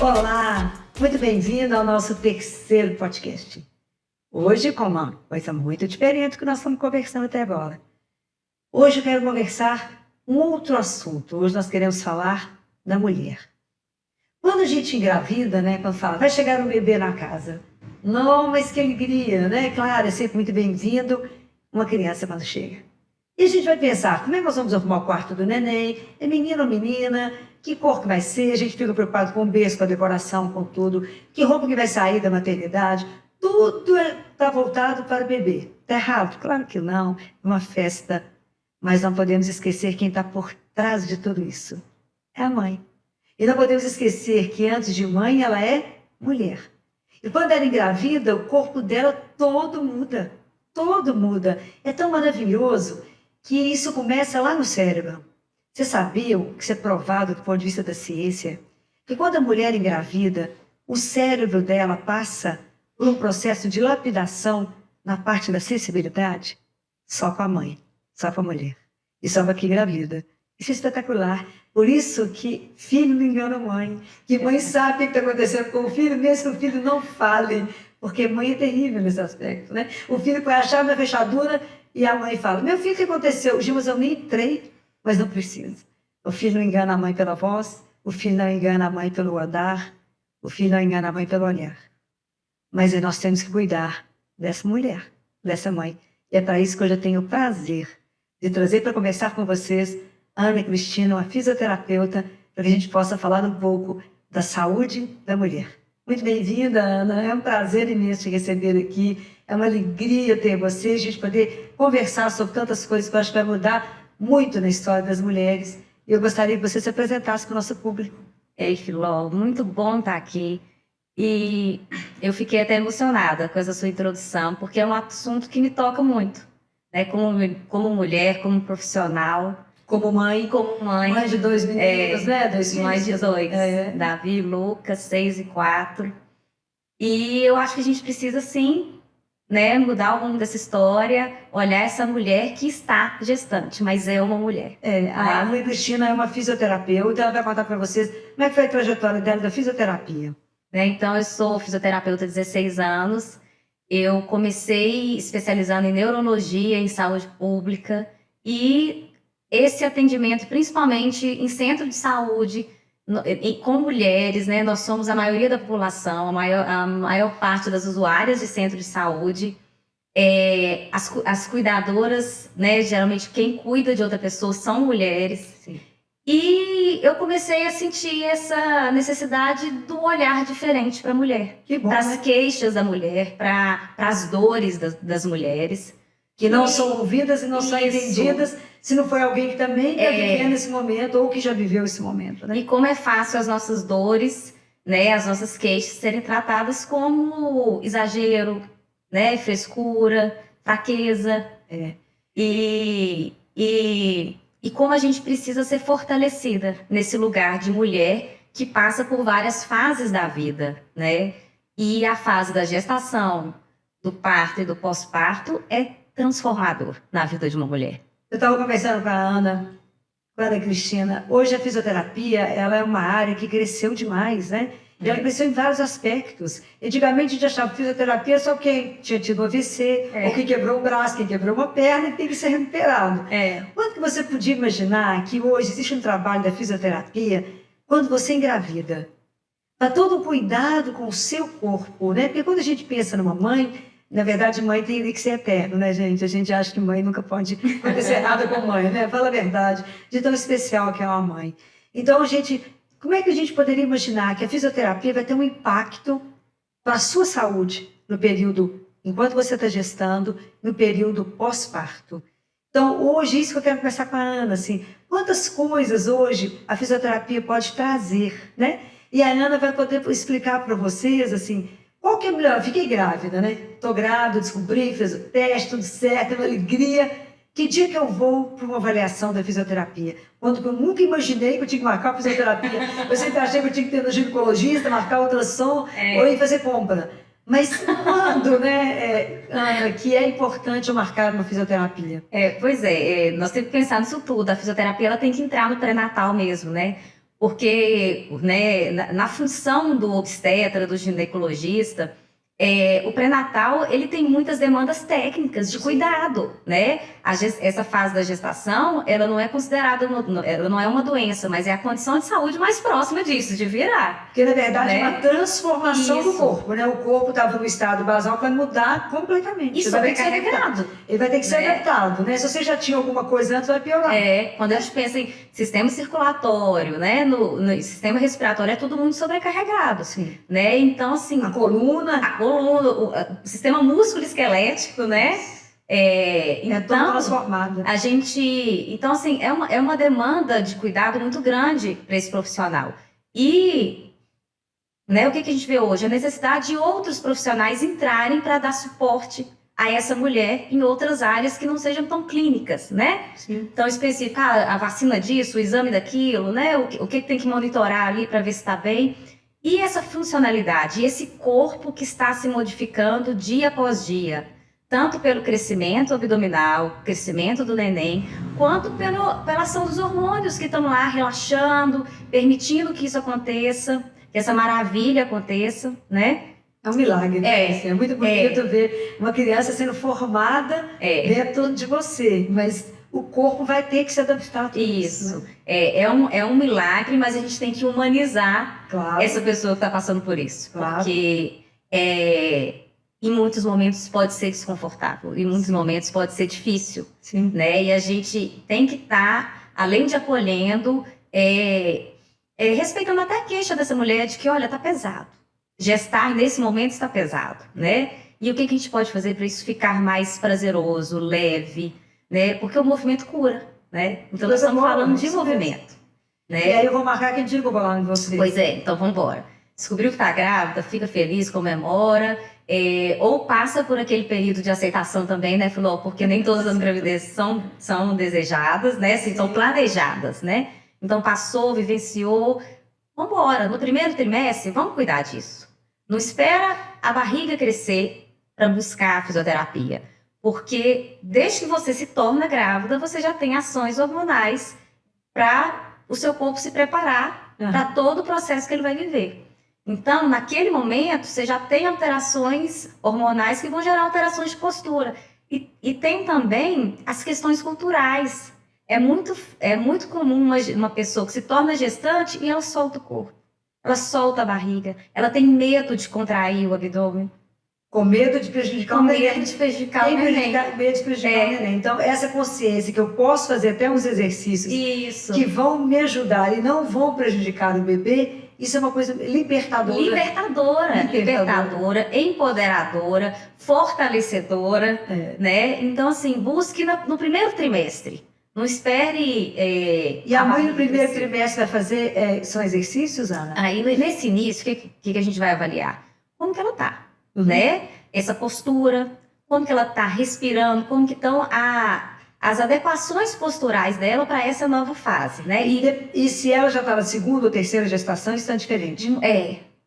Olá, muito bem-vindo ao nosso terceiro podcast. Hoje, com uma coisa muito diferente do que nós estamos conversando até agora. Hoje eu quero conversar um outro assunto. Hoje nós queremos falar da mulher. Quando a gente engravida, né, quando fala, vai chegar um bebê na casa. Não, mas que alegria, né? Claro, é sempre muito bem-vindo uma criança quando chega. E a gente vai pensar, como é que nós vamos arrumar o quarto do neném? É menino ou menina? Que cor que vai ser? A gente fica preocupado com o berço, com a decoração, com tudo. Que roupa que vai sair da maternidade? Tudo está voltado para o bebê. Está errado? Claro que não. É uma festa. Mas não podemos esquecer quem está por trás de tudo isso. É a mãe. E não podemos esquecer que antes de mãe, ela é mulher. E quando ela engravida, o corpo dela todo muda. Todo muda. É tão maravilhoso que isso começa lá no cérebro. Você sabia, que isso é provado do ponto de vista da ciência, que quando a mulher engravida, o cérebro dela passa por um processo de lapidação na parte da sensibilidade? Só com a mãe, só com a mulher. E só com a que engravida. Isso é espetacular. Por isso que filho não engana a mãe. Que mãe sabe o que está acontecendo com o filho, mesmo que o filho não fale. Porque mãe é terrível nesse aspecto, né? O filho põe a chave na fechadura e a mãe fala, meu filho, o que aconteceu? Mas eu nem entrei, mas não precisa. O filho não engana a mãe pela voz, o filho não engana a mãe pelo andar, o filho não engana a mãe pelo olhar. Mas nós temos que cuidar dessa mulher, dessa mãe. E é para isso que hoje eu tenho o prazer de trazer para conversar com vocês a Ana Cristina, uma fisioterapeuta, para que a gente possa falar um pouco da saúde da mulher. Muito bem-vinda, Ana. É um prazer imenso te receber aqui. É uma alegria ter você, a gente poder conversar sobre tantas coisas que eu acho que vai mudar muito na história das mulheres. E eu gostaria que você se apresentasse para o nosso público. Ei, Filó, muito bom estar aqui. E eu fiquei até emocionada com essa sua introdução, porque é um assunto que me toca muito, né? Como mulher, como profissional. Como mãe, mãe de dois meninos, né? Mãe de dois, Davi e Lucas, 6 e 4. E eu acho que a gente precisa, sim, né, mudar o rumo dessa história, olhar essa mulher que está gestante, mas é uma mulher. A Ana Cristina é uma fisioterapeuta, ela vai contar para vocês como é que foi a trajetória dela da fisioterapia. Então, eu sou fisioterapeuta há 16 anos, eu comecei especializando em neurologia, em saúde pública, e esse atendimento, principalmente em centro de saúde, com mulheres, né? Nós somos a maioria da população, a maior parte das usuárias de centro de saúde, as cuidadoras, né? Geralmente quem cuida de outra pessoa são mulheres. Sim. E eu comecei a sentir essa necessidade do olhar diferente para a mulher, para as queixas da mulher, para as dores das mulheres. Que não são ouvidas e não são entendidas, se não for alguém que também está vivendo esse momento ou que já viveu esse momento, né? E como é fácil as nossas dores, né, as nossas queixas serem tratadas como exagero, né, frescura, fraqueza. E como a gente precisa ser fortalecida nesse lugar de mulher que passa por várias fases da vida, né? E a fase da gestação, do parto e do pós-parto é transformador na vida de uma mulher. Eu estava conversando com a Ana Cristina. Hoje a fisioterapia, ela é uma área que cresceu demais, né? E ela cresceu em vários aspectos. Antigamente a gente achava fisioterapia só quem tinha tido AVC, ou quem quebrou o braço, quem quebrou uma perna e tem que ser recuperado. Quando que você podia imaginar que hoje existe um trabalho da fisioterapia quando você engravida? Para todo o cuidado com o seu corpo, né? Porque quando a gente pensa numa mãe, na verdade, mãe tem que ser eterno, né, gente? A gente acha que mãe nunca pode acontecer nada com mãe, né? Fala a verdade, de tão especial que é uma mãe. Então, como é que a gente poderia imaginar que a fisioterapia vai ter um impacto para a sua saúde no período, enquanto você está gestando, no período pós-parto? Então, hoje, isso que eu quero conversar com a Ana, assim, quantas coisas hoje a fisioterapia pode trazer, né? E a Ana vai poder explicar para vocês, assim, qual que é melhor? Eu fiquei grávida, né? Estou grávida, descobri, fiz o teste, tudo certo, uma alegria. Que dia que eu vou para uma avaliação da fisioterapia? Quando eu nunca imaginei que eu tinha que marcar a fisioterapia. Eu sempre achei que eu tinha que ter no ginecologista, marcar ultrassom ou ir fazer compra. Mas quando, né, Ana, que é importante eu marcar uma fisioterapia? Pois é, nós temos que pensar nisso tudo. A fisioterapia ela tem que entrar no pré-natal mesmo, né? Porque, né, na função do obstetra, do ginecologista, o pré-natal ele tem muitas demandas técnicas de cuidado, né? Essa fase da gestação, ela não é considerada, ela não é uma doença, mas é a condição de saúde mais próxima disso, de virar. Porque, na verdade, né? é uma transformação do Isso. corpo, né? O corpo estava no estado basal, vai mudar completamente. Isso vai ter que ser adaptado. Ele vai ter que ser né? adaptado, né? Se você já tinha alguma coisa antes, vai piorar. Quando a gente pensa em sistema circulatório, né? No sistema respiratório é tudo muito sobrecarregado, Sim. né? Então, assim... A coluna, o sistema músculo-esquelético, né? tudo transformado. Então, assim, é uma demanda de cuidado muito grande para esse profissional. E, né, o que a gente vê hoje? A necessidade de outros profissionais entrarem para dar suporte a essa mulher em outras áreas que não sejam tão clínicas, né? Sim. Então, específica, a vacina disso, o exame daquilo, né? O que tem que monitorar ali para ver se está bem. E essa funcionalidade, esse corpo que está se modificando dia após dia, tanto pelo crescimento abdominal, crescimento do neném, quanto pela ação dos hormônios que estão lá relaxando, permitindo que isso aconteça, que essa maravilha aconteça, né? É um milagre, né? É muito bonito ver uma criança sendo formada dentro de você, mas o corpo vai ter que se adaptar a tudo isso. Né? É um milagre, mas a gente tem que humanizar essa pessoa que está passando por isso. Claro. Porque em muitos momentos pode ser desconfortável, em muitos momentos pode ser difícil. Sim. Né? E a gente tem que estar, além de acolhendo, respeitando até a queixa dessa mulher de que, olha, tá pesado. Gestar nesse momento está pesado, né? E o que a gente pode fazer para isso ficar mais prazeroso, leve, né? Porque o movimento cura, né? Então nós estamos falando de movimento, né? E aí eu vou marcar quem digo, vou lá em você. Pois então vamos embora. Descobriu que está grávida, fica feliz, comemora, ou passa por aquele período de aceitação também, né, Filó? Porque nem todas as gravidezes são desejadas, né? Assim, são planejadas, né? Então passou, vivenciou, vamos embora. No primeiro trimestre, vamos cuidar disso. Não espera a barriga crescer para buscar a fisioterapia. Porque desde que você se torna grávida, você já tem ações hormonais para o seu corpo se preparar para todo o processo que ele vai viver. Então, naquele momento, você já tem alterações hormonais que vão gerar alterações de postura. E tem também as questões culturais. É muito comum uma pessoa que se torna gestante e ela solta o corpo. Ela solta a barriga. Ela tem medo de contrair o abdômen. Com medo de prejudicar o neném. Com medo de prejudicar o neném. Medo de prejudicar o neném. Então, essa consciência que eu posso fazer até uns exercícios que vão me ajudar e não vão prejudicar o bebê, isso é uma coisa libertadora. Libertadora, empoderadora, fortalecedora, né? Então, assim, busque no primeiro trimestre. Não espere... E a mãe no primeiro trimestre vai fazer são exercícios, Ana? Aí, nesse início, o que a gente vai avaliar? Como que ela tá, né? Essa postura, como que ela tá respirando, como que estão as adequações posturais dela para essa nova fase, né? E se ela já está na segunda ou terceira gestação, isso é diferente?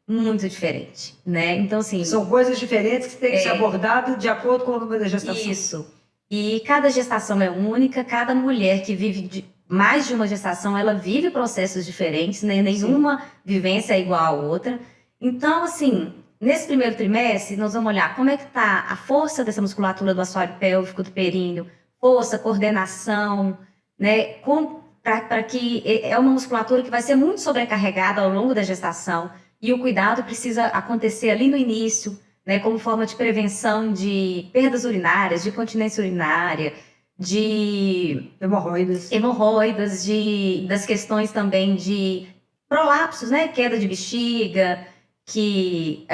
Muito diferente, né? Então, assim... São coisas diferentes que têm que ser abordadas de acordo com o número da gestação. Isso. E cada gestação é única, cada mulher que vive mais de uma gestação, ela vive processos diferentes, né? Nenhuma vivência é igual à outra. Então, assim, nesse primeiro trimestre, nós vamos olhar como é que está a força dessa musculatura do assoalho pélvico, do períneo, força, coordenação, né? Para que é uma musculatura que vai ser muito sobrecarregada ao longo da gestação e o cuidado precisa acontecer ali no início, né, como forma de prevenção de perdas urinárias, de continência urinária, de hemorroidas, das questões também de prolapsos, né, queda de bexiga, que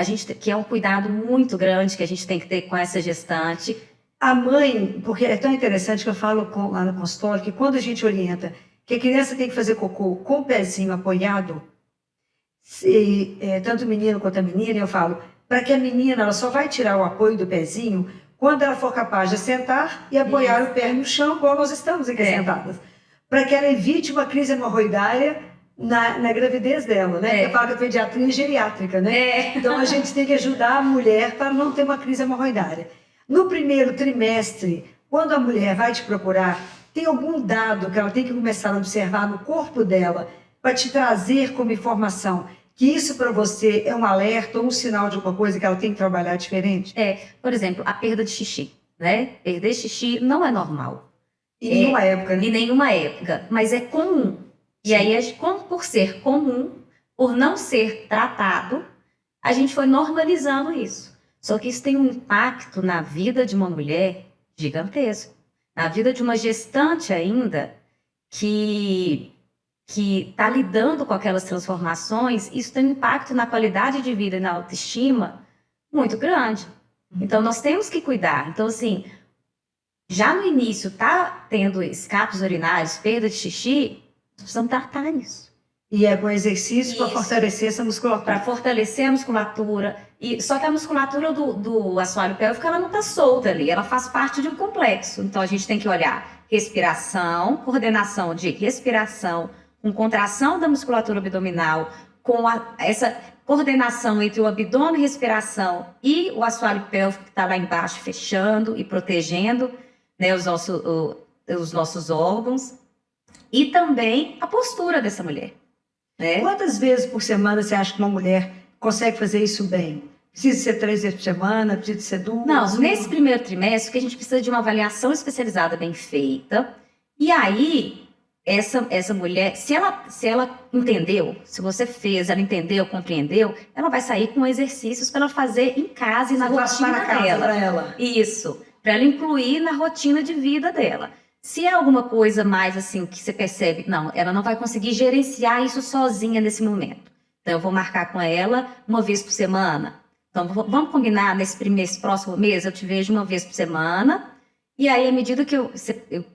é um cuidado muito grande que a gente tem que ter com essa gestante. A mãe, porque é tão interessante que eu falo lá no consultório, que quando a gente orienta que a criança tem que fazer cocô com o pezinho apoiado, tanto o menino quanto a menina, eu falo, para que a menina ela só vai tirar o apoio do pezinho quando ela for capaz de sentar e apoiar o pé no chão, como nós estamos aqui sentadas. Para que ela evite uma crise hemorroidária na gravidez dela, né? Eu falo que a pediatria é geriátrica, né? Então a gente tem que ajudar a mulher para não ter uma crise hemorroidária. No primeiro trimestre, quando a mulher vai te procurar, tem algum dado que ela tem que começar a observar no corpo dela para te trazer como informação que isso para você é um alerta ou um sinal de alguma coisa que ela tem que trabalhar diferente? Por exemplo, a perda de xixi, né? Perder xixi não é normal. Em nenhuma época, né? Em nenhuma época, mas é comum. E aí, por ser comum, por não ser tratado, a gente foi normalizando isso. Só que isso tem um impacto na vida de uma mulher gigantesco. Na vida de uma gestante ainda, que está lidando com aquelas transformações, isso tem um impacto na qualidade de vida e na autoestima muito grande. Então, nós temos que cuidar. Então, assim, já no início tá tendo escapes urinários, perda de xixi, nós precisamos tratar isso. E é com exercício para fortalecer essa musculatura. Para fortalecer a musculatura. Só que a musculatura do assoalho pélvico, ela não está solta ali, ela faz parte de um complexo. Então, a gente tem que olhar respiração, coordenação de respiração, com contração da musculatura abdominal, com essa coordenação entre o abdômen, respiração e o assoalho pélvico que está lá embaixo, fechando e protegendo, né, os nossos órgãos. E também a postura dessa mulher. Né? Quantas vezes por semana você acha que uma mulher consegue fazer isso bem? Precisa ser 3 vezes por semana? Precisa ser 2? Não, nesse primeiro trimestre que a gente precisa de uma avaliação especializada bem feita. E aí, essa mulher, se ela entendeu, se você fez, ela entendeu, compreendeu, ela vai sair com exercícios para ela fazer em casa e na rotina dela. Isso, para ela incluir na rotina de vida dela. Se é alguma coisa mais assim que você percebe, não, ela não vai conseguir gerenciar isso sozinha nesse momento. Então, eu vou marcar com ela uma vez por semana. Então, vamos combinar nesse próximo mês, eu te vejo uma vez por semana. E aí, à medida que eu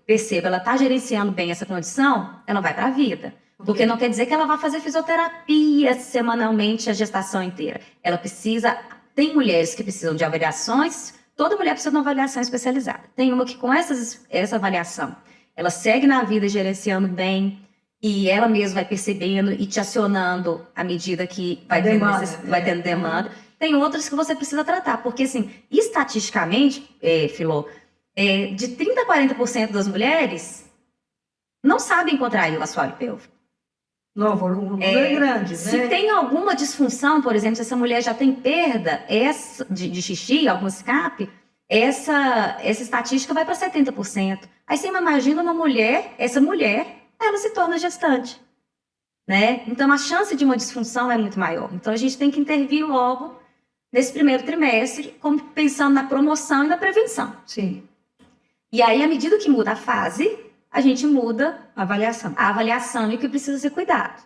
percebo, ela está gerenciando bem essa condição, ela vai para a vida. Porque não quer dizer que ela vai fazer fisioterapia semanalmente a gestação inteira. Ela precisa... Tem mulheres que precisam de avaliações. Toda mulher precisa de uma avaliação especializada. Tem uma que com essa avaliação, ela segue na vida gerenciando bem e ela mesma vai percebendo e te acionando à medida que vai tendo demanda. Tem outras que você precisa tratar, porque assim, estatisticamente, Filó, de 30% a 40% das mulheres não sabem contrair o assoalho pélvico. Não, o volume é grande, né? Se tem alguma disfunção, por exemplo, se essa mulher já tem perda de xixi, algum escape, essa estatística vai para 70%. Aí você imagina essa mulher, ela se torna gestante, né? Então a chance de uma disfunção é muito maior. Então a gente tem que intervir logo nesse primeiro trimestre, como pensando na promoção e na prevenção. Sim. E aí, à medida que muda a fase, a gente muda a avaliação e o que precisa ser cuidado,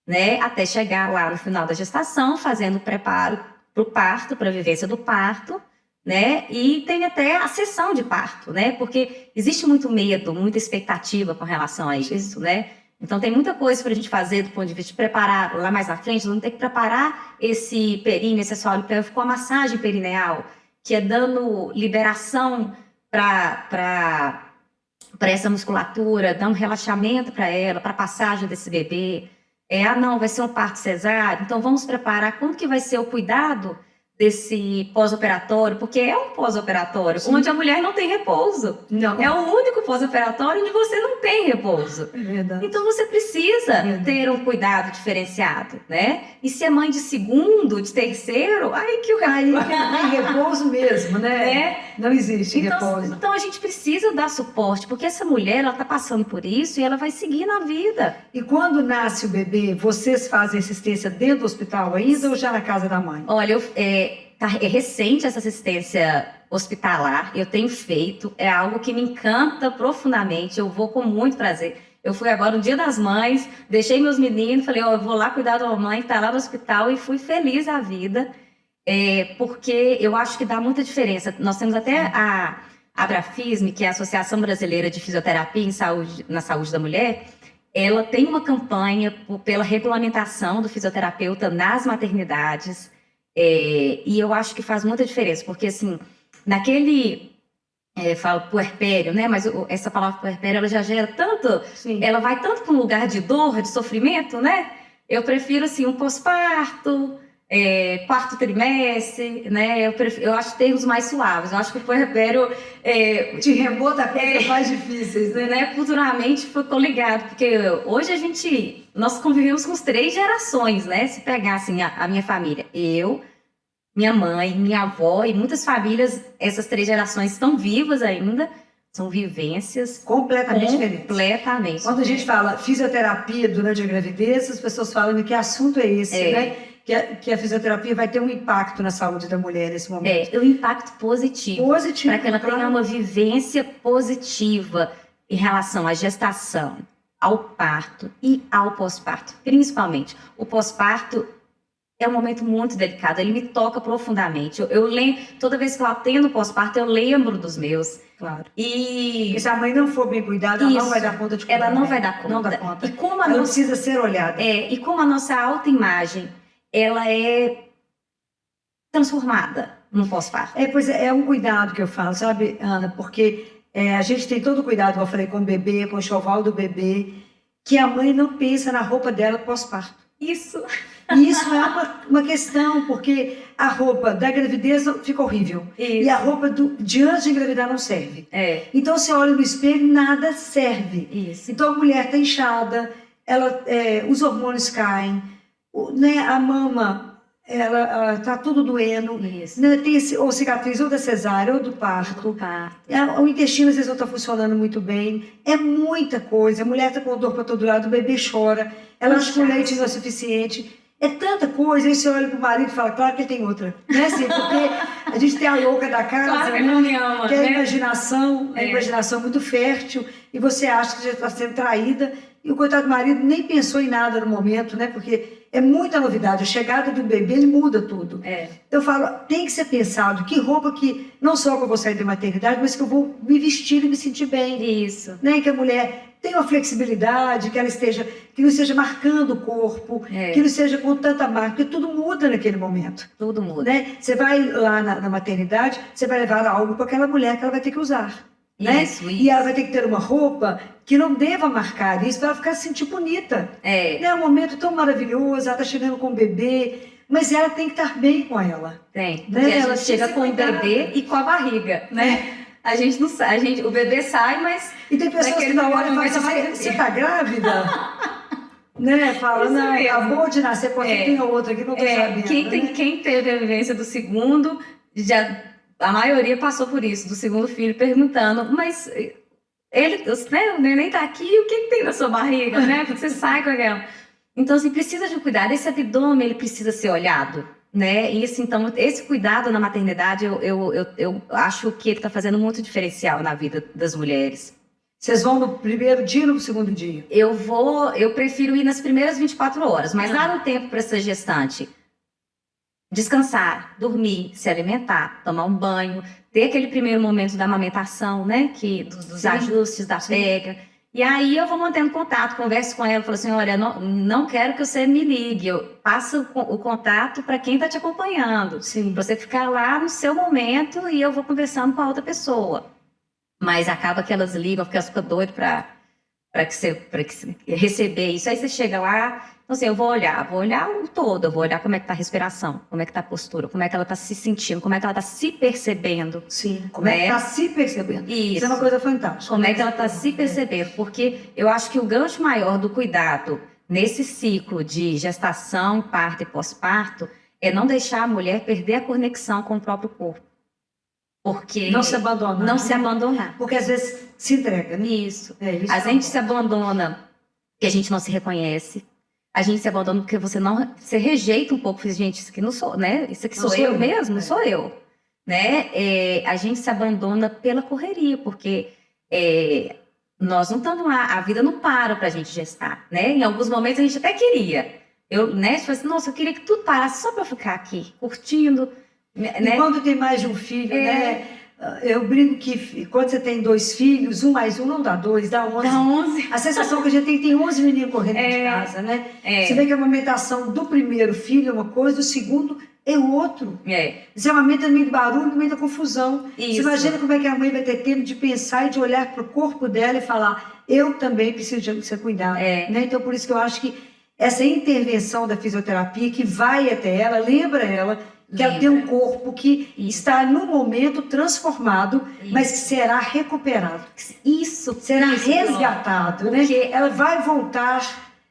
né? Até chegar lá no final da gestação, fazendo o preparo para o parto, para a vivência do parto, né? E tem até a sessão de parto, né? Porque existe muito medo, muita expectativa com relação a isso, né? Então tem muita coisa para a gente fazer do ponto de vista de preparar lá mais na frente. Nós vamos ter que preparar esse períneo, esse assoalho pélvico com a massagem perineal, que é dando liberação para essa musculatura, dar um relaxamento para ela, para a passagem desse bebê. Não, vai ser um parto cesáreo, então vamos preparar como que vai ser o cuidado desse pós-operatório, porque é um pós-operatório onde a mulher não tem repouso. Não. É o único pós-operatório onde você não tem repouso. É verdade. Então você precisa ter um cuidado diferenciado, né? E se é mãe de segundo, de terceiro, aí que o tem repouso mesmo, né? Não existe repouso. Então a gente precisa dar suporte, porque essa mulher, ela está passando por isso e ela vai seguir na vida. E quando nasce o bebê, vocês fazem assistência dentro do hospital ainda ou já na casa da mãe? Olha, é recente essa assistência hospitalar, eu tenho feito, é algo que me encanta profundamente, eu vou com muito prazer. Eu fui agora no Dia das Mães, deixei meus meninos, falei, eu vou lá cuidar da mamãe que está lá no hospital e fui feliz a vida, porque eu acho que dá muita diferença. Nós temos até a Abrafisme, que é a Associação Brasileira de Fisioterapia na Saúde da Mulher, ela tem uma campanha pela regulamentação do fisioterapeuta nas maternidades, e eu acho que faz muita diferença, porque assim, falo puerpério, né? Mas essa palavra puerpério, ela já gera tanto, Sim. Ela vai tanto para um lugar de dor, de sofrimento, né? Eu prefiro assim, um pós-parto, quarto trimestre, né? Eu acho termos mais suaves. Eu acho que o puerpério Te remota a coisas mais difíceis, né? né, culturalmente ficou ligado, porque hoje nós convivemos com as 3 gerações, né? Se pegar assim a minha família, eu, minha mãe, minha avó e muitas famílias, essas 3 gerações estão vivas ainda, são vivências Completamente diferentes. completamente. Quando a gente fala fisioterapia durante a gravidez, as pessoas falam que assunto é esse, né? Que a fisioterapia vai ter um impacto na saúde da mulher nesse momento. O impacto positivo. Positivo. Para que ela tenha uma vivência positiva em relação à gestação, ao parto e ao pós-parto. Principalmente, o pós-parto é um momento muito delicado, ele me toca profundamente. Eu lembro, toda vez que eu atendo pós-parto, eu lembro dos meus. Claro. E se a mãe não for bem cuidada, ela não vai dar conta de cuidar. Ela não vai dar conta. Não dá conta. E como ela precisa ser olhada. E como a nossa autoimagem, ela é transformada no pós-parto. Pois é um cuidado que eu falo, sabe, Ana? Porque a gente tem todo o cuidado, como eu falei, com o bebê, com o enxoval do bebê, que a mãe não pensa na roupa dela pós-parto. Isso. E isso é uma questão, porque a roupa da gravidez fica horrível. Isso. E a roupa de antes de engravidar não serve. Então você olha no espelho e nada serve. Isso. Então a mulher está inchada, os hormônios caem, né, a mama ela tá tudo doendo. Isso. Né, tem ou cicatriz ou da cesárea ou do parto. O intestino às vezes não está funcionando muito bem. É muita coisa. A mulher está com dor para todo lado, o bebê chora, ela acha que o leite não é suficiente. É tanta coisa. Aí você olha para o marido e fala, claro que ele tem outra. Né? Assim, porque a gente tem a louca da casa, claro que não me ama, que é né? a imaginação muito fértil, e você acha que já está sendo traída. E o coitado do marido nem pensou em nada no momento, né? Porque é muita novidade. A chegada do bebê, ele muda tudo. Eu falo, tem que ser pensado, que roupa que, não só que eu vou sair da maternidade, mas que eu vou me vestir e me sentir bem. Isso. Né? Que a mulher tenha uma flexibilidade, que não esteja marcando o corpo, que não seja com tanta marca, porque tudo muda naquele momento. Tudo muda. Né? Você vai lá na maternidade, você vai levar algo para aquela mulher que ela vai ter que usar. Né? Isso. E ela vai ter que ter uma roupa que não deva marcar isso para ela ficar se sentir bonita. É um momento tão maravilhoso, ela está chegando com o bebê, mas ela tem que estar bem com ela. Tem. Né? Porque ela chega com o bebê e com a barriga, né? A gente não sai, o bebê sai, mas... E tem pessoas que na hora falam assim, você está grávida? Né? Fala, não, acabou de nascer, pode ter tem outra aqui, não estou sabendo. Quem teve a vivência do segundo, a maioria passou por isso, do segundo filho, perguntando, mas o neném tá aqui, o que tem na sua barriga, né? Porque você sai com aquela... Então, assim, precisa de um cuidado. Esse abdômen, ele precisa ser olhado, né? E, assim, então, esse cuidado na maternidade, eu acho que ele tá fazendo muito diferencial na vida das mulheres. Vocês vão no primeiro dia ou no segundo dia? Eu prefiro ir nas primeiras 24 horas, mas dá um tempo para essa gestante descansar, dormir, se alimentar, tomar um banho, ter aquele primeiro momento da amamentação, né? Dos ajustes, da pega. E aí eu vou mantendo contato, converso com ela, falo assim, olha, não quero que você me ligue, eu passo o contato para quem está te acompanhando. Sim. Pra você ficar lá no seu momento e eu vou conversando com a outra pessoa. Mas acaba que elas ligam, porque elas ficam doidas para receber isso. Aí você chega lá, então assim, eu vou olhar o todo, eu vou olhar como é que tá a respiração, como é que tá a postura, como é que ela tá se sentindo, como é que ela tá se percebendo. Sim, como é que tá se percebendo. Isso é uma coisa fantástica. Como é que ela tá se percebendo, porque eu acho que o gancho maior do cuidado nesse ciclo de gestação, parto e pós-parto é não deixar a mulher perder a conexão com o próprio corpo. Porque não se abandonar. Não se abandonar. Porque às vezes se entrega, né? Isso. A gente se abandona porque a gente não se reconhece. A gente se abandona porque você rejeita um pouco, gente, isso aqui não sou, né? Isso aqui sou eu mesmo, não sou eu. Né? A gente se abandona pela correria, porque nós não estamos lá, a vida não para pra gente gestar, né? Em alguns momentos a gente até queria. Tipo assim, nossa, eu queria que tudo parasse só pra eu ficar aqui, curtindo. Né? E quando tem mais de um filho, né? Eu brinco que quando você tem 2 filhos, 1 mais 1 não dá 2, dá 11. Dá 11. A sensação que a gente tem 11 meninos correndo de casa, né? Você vê que a amamentação do primeiro filho é uma coisa, do segundo é outro. Você amamenta no meio do barulho, no meio da confusão. Isso. Você imagina como é que a mãe vai ter tempo de pensar e de olhar para o corpo dela e falar, eu também preciso de ser cuidado. Né? Então, por isso que eu acho que essa intervenção da fisioterapia que vai até ela, lembra ela que ela tem um corpo que está no momento transformado, mas que será recuperado. Será resgatado, né? Ela vai voltar,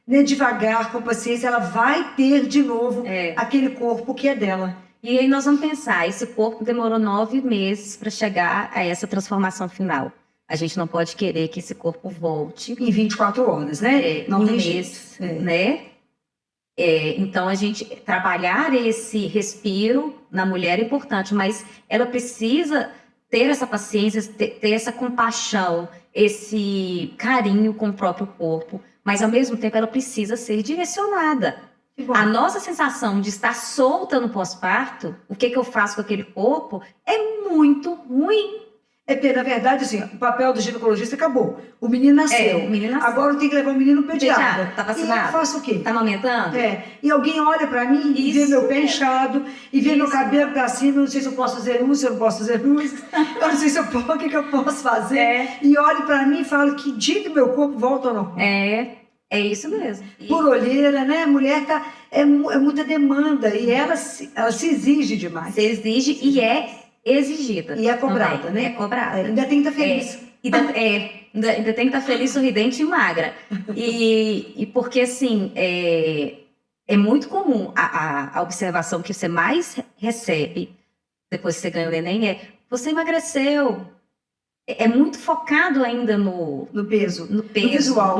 né, devagar, com paciência, ela vai ter de novo aquele corpo que é dela. E aí nós vamos pensar, esse corpo demorou 9 meses para chegar a essa transformação final. A gente não pode querer que esse corpo volte em 24 horas, né? Não tem jeito, né? Então, a gente trabalhar esse respiro na mulher é importante, mas ela precisa ter essa paciência, ter essa compaixão, esse carinho com o próprio corpo, mas ao mesmo tempo ela precisa ser direcionada. A nossa sensação de estar solta no pós-parto, o que eu faço com aquele corpo, é muito ruim. Porque, na verdade, assim, o papel do ginecologista acabou. O menino nasceu. Agora eu tenho que levar o menino no pediatra. Tá vacinado. E eu faço o quê? Tá amamentando? E alguém olha pra mim e vê meu pé inchado, e vê meu cabelo pra cima, eu não sei se eu posso fazer luz, se eu não posso fazer luz, eu não sei se eu posso, o que eu posso fazer. E olha pra mim e fala que dia que meu corpo volta ao normal. É isso mesmo. Por olheira, né? A mulher é muita demanda e ela se exige demais. Se exige e é exigida. E é cobrada, também, né? É cobrada. Ainda tem que estar feliz. Ainda tem que estar feliz, sorridente e magra. E porque, assim, é muito comum a observação que você mais recebe depois que você ganha o neném você emagreceu. É muito focado ainda no peso, no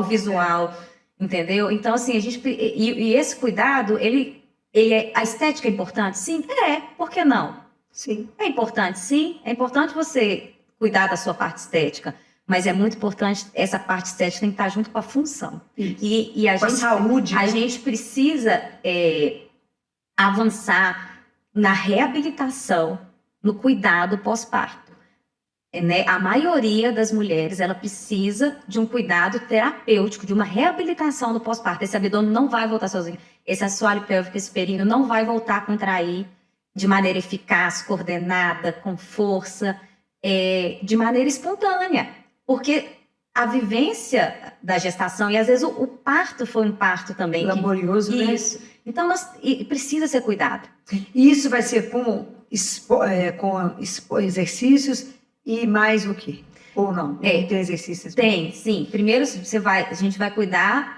visual, entendeu? Então, assim, a gente... E esse cuidado, a estética é importante? Sim, por que não? Sim. É importante, sim. É importante você cuidar da sua parte estética, mas é muito importante, essa parte estética tem que estar junto com a função. E a saúde. A gente precisa avançar na reabilitação, no cuidado pós-parto. A maioria das mulheres, ela precisa de um cuidado terapêutico, de uma reabilitação do pós-parto. Esse abdômen não vai voltar sozinho. Esse assoalho pélvico, esse períneo não vai voltar a contrair de maneira eficaz, coordenada, com força, de maneira espontânea. Porque a vivência da gestação, e às vezes o parto foi um parto também. Laborioso, né? Isso. Então, precisa ser cuidado. E isso vai ser com exercícios e mais o quê? Ou não? Tem exercícios? Tem, sim. Primeiro, a gente vai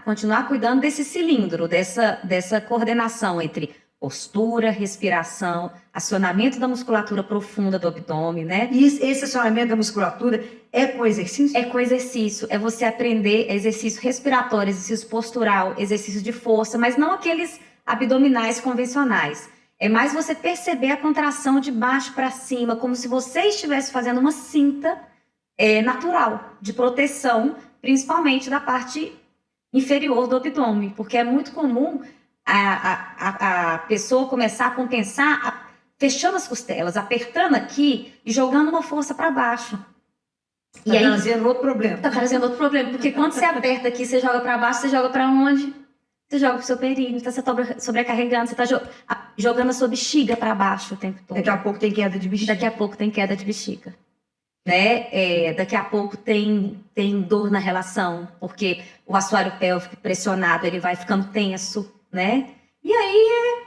continuar cuidando desse cilindro, dessa coordenação entre postura, respiração, acionamento da musculatura profunda do abdômen, né? E esse acionamento da musculatura é com exercício? É com exercício. É você aprender exercício respiratório, exercício postural, exercício de força, mas não aqueles abdominais convencionais. É mais você perceber a contração de baixo para cima, como se você estivesse fazendo uma cinta natural, de proteção, principalmente da parte inferior do abdômen, porque é muito comum a pessoa começar a compensar fechando as costelas, apertando aqui e jogando uma força para baixo. Tá trazendo outro problema. Tá trazendo outro problema, porque quando você aperta aqui, você joga para baixo, você joga para onde? Você joga pro seu períneo, então você tá sobrecarregando, você tá jogando a sua bexiga para baixo o tempo todo. Daqui a pouco tem queda de bexiga. Daqui a pouco tem queda de bexiga. Né? Daqui a pouco tem dor na relação, porque o assoalho pélvico pressionado, ele vai ficando tenso, né? E aí...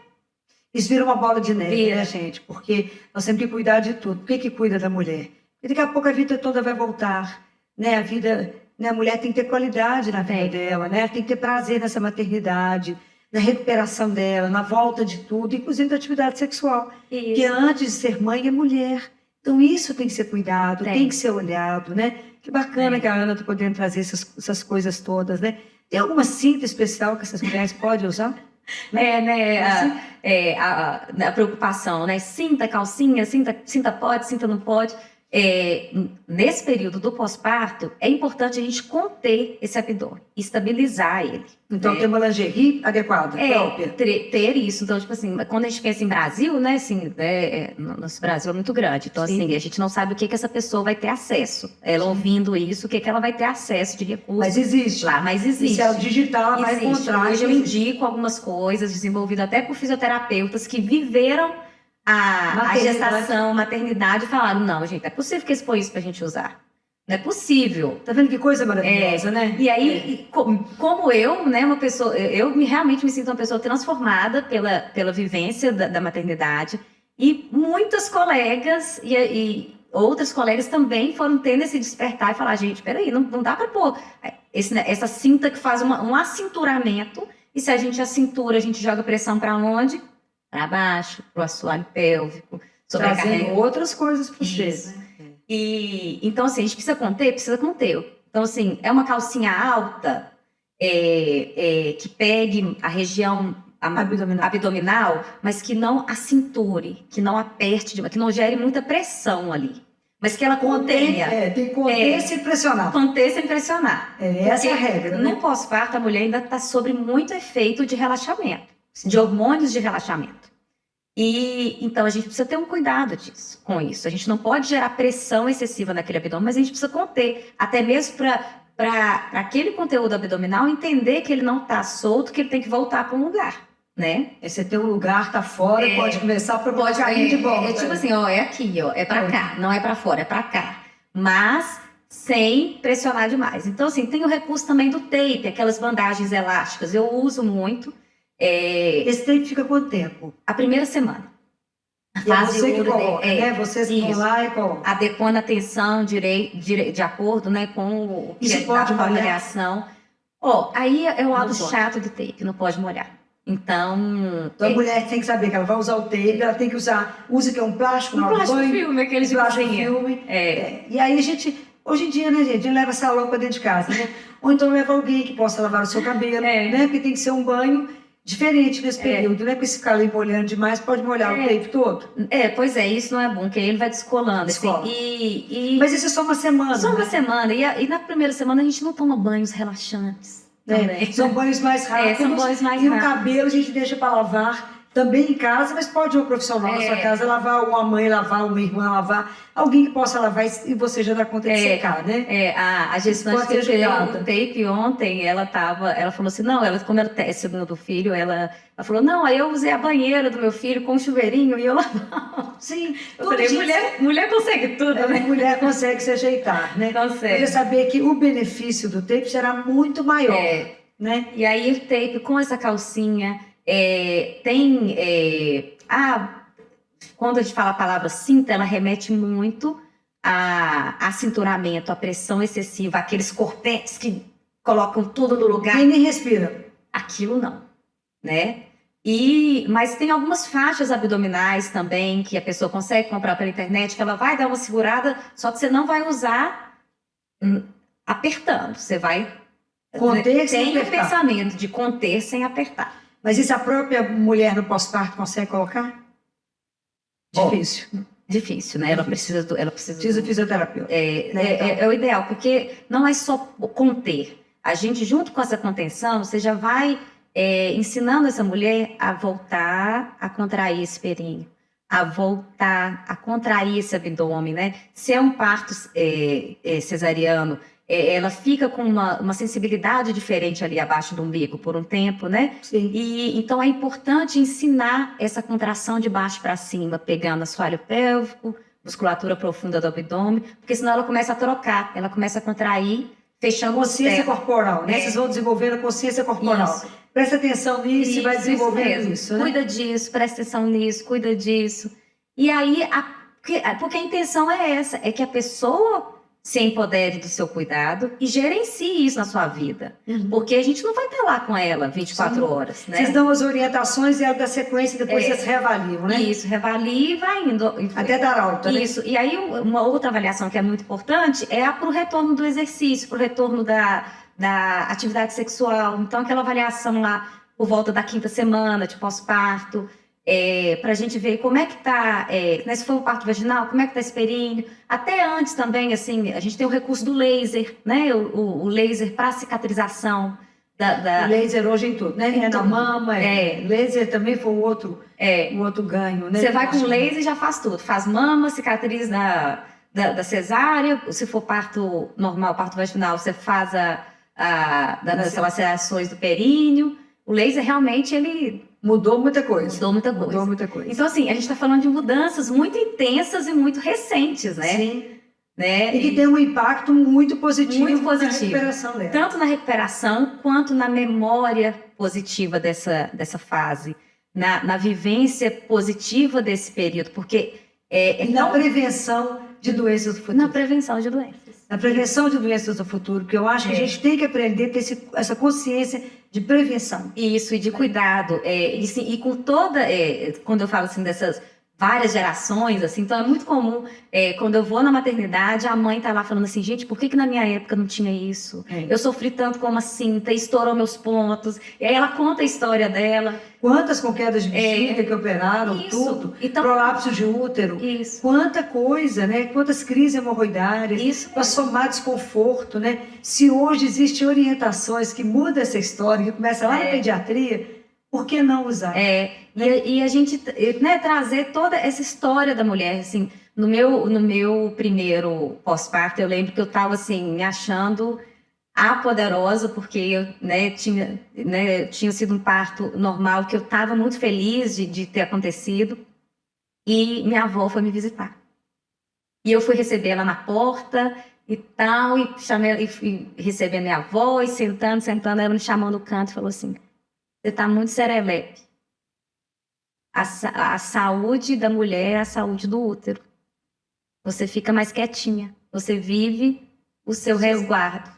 Isso vira uma bola de neve, né, gente? Porque nós temos que cuidar de tudo. Por que cuida da mulher? Porque daqui a pouco a vida toda vai voltar, né? A mulher tem que ter qualidade na vida dela, né? Tem que ter prazer nessa maternidade, na recuperação dela, na volta de tudo, inclusive da atividade sexual. Isso. Porque antes de ser mãe é mulher. Então isso tem que ser cuidado, tem que ser olhado, né? Que bacana que a Ana está podendo trazer essas coisas todas, né? Tem alguma cinta especial que essas mulheres podem usar? A preocupação, né? Cinta, calcinha, cinta pode, cinta não pode. Nesse período do pós-parto, é importante a gente conter esse abdômen, estabilizar ele. Então, ter uma lingerie adequada, própria. Ter isso. Então, tipo assim, quando a gente pensa em Brasil, né, assim, nosso Brasil é muito grande. Então, Sim. assim, a gente não sabe o que essa pessoa vai ter acesso. Ela ouvindo isso, o que ela vai ter acesso de recursos. Mas existe. Lá, mas existe. E se ela digitar, ela vai encontrar. Hoje eu indico algumas coisas desenvolvidas até por fisioterapeutas que viveram a gestação, maternidade, e falaram, não, gente, é possível que expor isso pra gente usar. Não é possível. Tá vendo que coisa maravilhosa, né? E aí, como eu, né, uma pessoa, realmente me sinto uma pessoa transformada pela vivência da maternidade, e muitas colegas e outras colegas também foram tendo esse despertar e falar, gente, peraí, não dá para pôr essa cinta que faz um acinturamento, e se a gente acintura, a gente joga pressão para onde? Para baixo, para o assoalho pélvico, Trazendo outras coisas para você, né? E então, assim, a gente precisa conter. Então, assim, é uma calcinha alta que pegue a região abdominal, mas que não acinture, que não aperte, que não gere muita pressão ali. Mas que ela contenha. Tem que conter sem pressionar. Conter sem pressionar. Essa é a regra, né? No pós-parto, a mulher ainda está sob muito efeito de relaxamento, de hormônios de relaxamento. E então a gente precisa ter um cuidado com isso. A gente não pode gerar pressão excessiva naquele abdômen, mas a gente precisa conter, até mesmo para aquele conteúdo abdominal entender que ele não está solto, que ele tem que voltar para um lugar, né? Você tem um lugar, tá fora, pode começar para cair de volta. É tipo assim, ó, é aqui, ó, é para cá, não é para fora, é para cá. Mas sem pressionar demais. Então, assim, tem o recurso também do tape, aquelas bandagens elásticas. Eu uso muito. Esse tempo fica quanto tempo? A primeira semana. E é você que coloca, né? Vocês vão lá e colocam. Adequando a tensão de acordo, né, com o que isso pode da avaliação. Aí é o lado chato do tape, não pode molhar. Então a mulher tem que saber que ela vai usar o tape, ela tem que usar que é um plástico, um plástico filme, aquele plástico filme. E aí a gente, hoje em dia, né, gente, leva essa louca dentro de casa, né? Ou então leva alguém que possa lavar o seu cabelo, né? Porque tem que ser um banho diferente nesse período, né? Porque se ficar ali molhando demais, pode molhar o tape todo. Pois é, isso não é bom, porque ele vai descolando. Descola. Assim, mas isso é só uma semana. Só uma semana. E na primeira semana a gente não toma banhos relaxantes. São banhos mais rápidos. São banhos mais rápidos. E o cabelo a gente deixa para lavar também em casa, mas pode um profissional na sua casa lavar, uma mãe lavar, uma irmã lavar, alguém que possa lavar e você já dá conta de secar, né? A gestante que fez o tape ontem, ela falou assim, não, como era o teste do filho, ela falou, não, aí eu usei a banheira do meu filho com um chuveirinho e eu lavava. Sim, eu falei, mulher consegue tudo, né? Mulher consegue se ajeitar, né? Consegue. Você saber que o benefício do tape será muito maior, né? E aí o tape com essa calcinha, quando a gente fala a palavra cinta, ela remete muito a acinturamento, a pressão excessiva, aqueles corpetes que colocam tudo no lugar. E nem respira. Aquilo não, né? Mas tem algumas faixas abdominais também que a pessoa consegue comprar pela internet, que ela vai dar uma segurada, só que você não vai usar apertando, você vai conter sem apertar. Tem o pensamento de conter sem apertar. Mas isso a própria mulher no pós-parto consegue colocar? Difícil. Difícil, né? Ela precisa de fisioterapeuta. É o ideal, porque não é só conter. A gente, junto com essa contenção, você já vai ensinando essa mulher a voltar a contrair esse períneo, a voltar a contrair esse abdômen, né? Se é um parto cesariano, ela fica com uma sensibilidade diferente ali abaixo do umbigo por um tempo, né? Sim. E então é importante ensinar essa contração de baixo para cima, pegando assoalho pélvico, musculatura profunda do abdômen, porque senão ela começa a trocar, ela começa a contrair, fechando consciência corporal, né? Vocês vão desenvolvendo a consciência corporal. Isso. Presta atenção nisso e vai desenvolvendo isso, né? Cuida disso, presta atenção nisso, cuida disso. E aí, porque a intenção é essa, é que a pessoa se empodere do seu cuidado e gerencie isso na sua vida. Porque a gente não vai estar lá com ela 24 horas, né? Vocês dão as orientações e ela dá sequência e depois vocês reavaliam, né? Isso, reavalia e vai indo. Até dar alta, né? Isso. E aí, uma outra avaliação que é muito importante é para o retorno do exercício, para o retorno da atividade sexual. Então, aquela avaliação lá por volta da 5ª semana de pós-parto, para a gente ver como é que está, se for um parto vaginal, como é que está esse períneo. Até antes também, assim, a gente tem o recurso do laser, né? O laser para cicatrização. O laser hoje em tudo, né? Na mama, laser também foi o outro ganho, né? Você vai com laser e já faz tudo. Faz mama, cicatriz da cesárea. Se for parto normal, parto vaginal, você faz das lacerações do períneo. O laser realmente, ele mudou muita coisa. Então, assim, a gente está falando de mudanças muito intensas e muito recentes, né? Sim. né? E que tem um impacto muito positivo, Muito na positivo. recuperação dela. Tanto na recuperação quanto na memória positiva dessa fase, na vivência positiva desse período, porque E na prevenção de doenças do futuro. na prevenção de doenças. Na prevenção de doenças do futuro, que eu acho que a gente tem que aprender a ter essa consciência de prevenção. Isso, e de cuidado. E com toda. Quando eu falo assim dessas várias gerações, assim, então é muito comum, quando eu vou na maternidade, a mãe tá lá falando assim, gente, por que na minha época não tinha isso? Eu sofri tanto como assim, estourou meus pontos. E aí ela conta a história dela. Quantas com quedas de bexiga que operaram, Isso. tudo, Então, prolapso de útero, isso. quanta coisa, né? Quantas crises hemorroidárias, Isso para somar desconforto, né? Se hoje existem orientações que mudam essa história, que começa lá na pediatria, por que não usar? E a gente, né, trazer toda essa história da mulher, assim, no meu primeiro pós-parto, eu lembro que eu estava assim, me achando a poderosa, porque eu, tinha sido um parto normal, que eu estava muito feliz de ter acontecido, e minha avó foi me visitar. E eu fui receber ela na porta e tal, e fui recebendo minha avó, e sentando, ela me chamou no canto e falou assim, você está muito serelepe. A saúde da mulher é a saúde do útero. Você fica mais quietinha. Você vive o seu resguardo.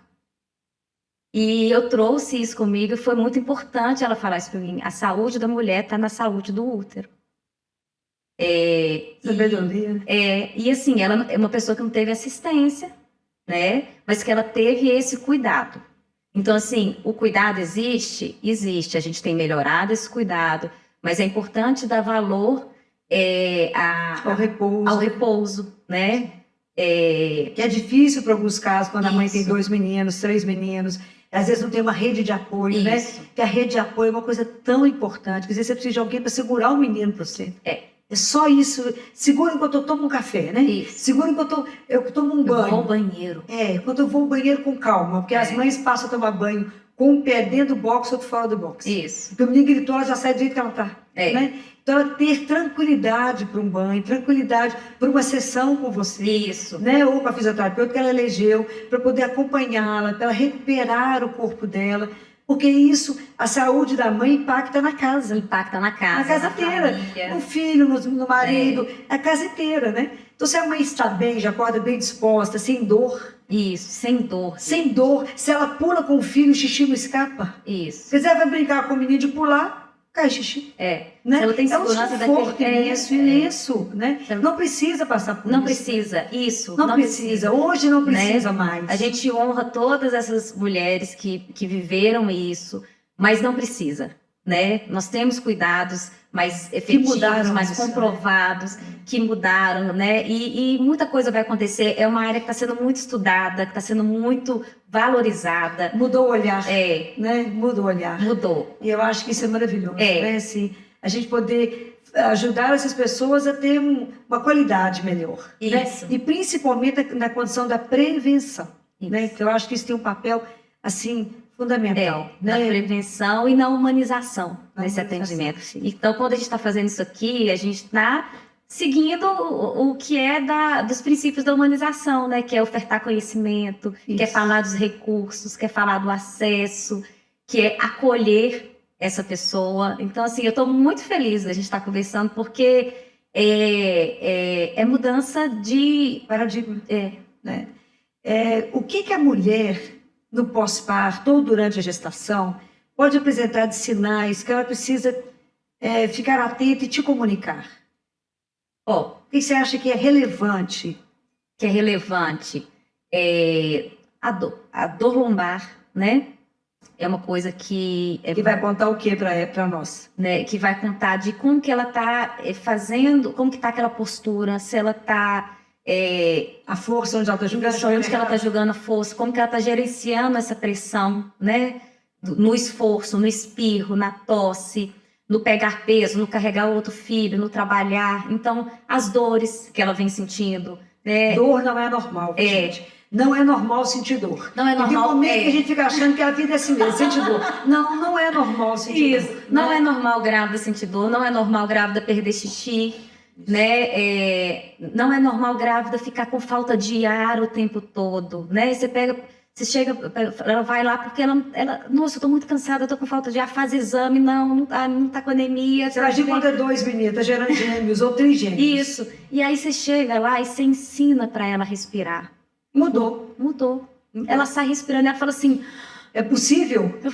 E eu trouxe isso comigo e foi muito importante ela falar isso para mim. A saúde da mulher está na saúde do útero. Sabedoria. E assim, ela é uma pessoa que não teve assistência, né? Mas que ela teve esse cuidado. Então, assim, o cuidado existe? Existe. A gente tem melhorado esse cuidado, mas é importante dar valor ao repouso, né? Que é difícil para alguns casos, quando a mãe tem Isso. 2 meninos, 3 meninos, às vezes não tem uma rede de apoio, né? Isso. Que a rede de apoio é uma coisa tão importante, que às vezes você precisa de alguém para segurar o menino para você. É só isso. Segura enquanto eu tomo um café, né? Isso. Segura enquanto eu tomo um banho. Eu vou ao banheiro. Quando eu vou ao banheiro com calma, porque as mães passam a tomar banho com um pé dentro do box ou fora do box. Isso. Porque o menino gritou, ela já sai do jeito que ela está. Né? Então, ela ter tranquilidade para um banho, tranquilidade para uma sessão com você. Isso. Né? Ou com a fisioterapeuta que ela elegeu, para poder acompanhá-la, para ela recuperar o corpo dela. Porque isso, a saúde da mãe impacta na casa. Impacta na casa. Na casa inteira. Família. No filho, no marido, a casa inteira, né? Então, se a mãe está bem, já acorda bem disposta, sem dor. Isso, sem dor. Sem dor. Se ela pula com o filho, o xixi não escapa. Isso. Se quiser vai brincar com o menino de pular, cai xixi. Né? Se ela tem É um segurança desconforto imenso, né? Ela- Não precisa passar por Não isso. precisa, isso. Não precisa. Hoje não precisa Né? mais. A gente honra todas essas mulheres que viveram isso, mas não precisa, né? Nós temos cuidados mais efetivos, mudaram mais isso, comprovados, que mudaram, né? E muita coisa vai acontecer. É uma área que está sendo muito estudada, que está sendo muito valorizada. Mudou o olhar, É, né? Mudou o olhar. mudou. E eu acho que isso é maravilhoso, né? Assim, a gente poder ajudar essas pessoas a ter uma qualidade melhor. Né? Isso. E principalmente na condição da prevenção, Isso. né? Que eu acho que isso tem um papel, assim, fundamental. Na Né? prevenção e na humanização Na nesse humanização, atendimento. sim. Então, quando a gente está fazendo isso aqui, a gente está seguindo o que é dos princípios da humanização, né? Que é ofertar conhecimento, Isso. que é falar dos recursos, que é falar do acesso, que é acolher essa pessoa. Então, assim, eu estou muito feliz da gente estar conversando, porque é mudança de Paradigma. né? O que a mulher, no pós-parto ou durante a gestação, pode apresentar de sinais que ela precisa ficar atenta e te comunicar? Ó, O que você acha que é relevante? que é relevante, a dor lombar, né? É uma coisa que Que vai contar o que para nós? né, que vai contar de como que ela está fazendo, como que está aquela postura, se ela está A força onde ela está jogando? onde que ela está jogando a força, como que ela está gerenciando essa pressão, né? No esforço, no espirro, na tosse, no pegar peso, no carregar outro filho, no trabalhar. Então, as dores que ela vem sentindo, né? Dor não é normal, gente. Não é normal sentir dor. Não é E tem um normal. momento que a gente fica achando que a vida é assim mesmo, sentir dor. Não, não é normal sentir Isso. dor. Não é normal grávida sentir dor, não é normal grávida perder xixi, né? Não é normal grávida ficar com falta de ar o tempo todo, né? Você chega, ela vai lá porque nossa, eu tô muito cansada, eu tô com falta de ar, faz exame, não tá com anemia. Você imagina quando é 2 meninas, tá gerando gêmeos ou trigêmeos. Isso. E aí você chega lá e você ensina para ela respirar. Mudou. Ela sai respirando e ela fala assim, é possível? Ela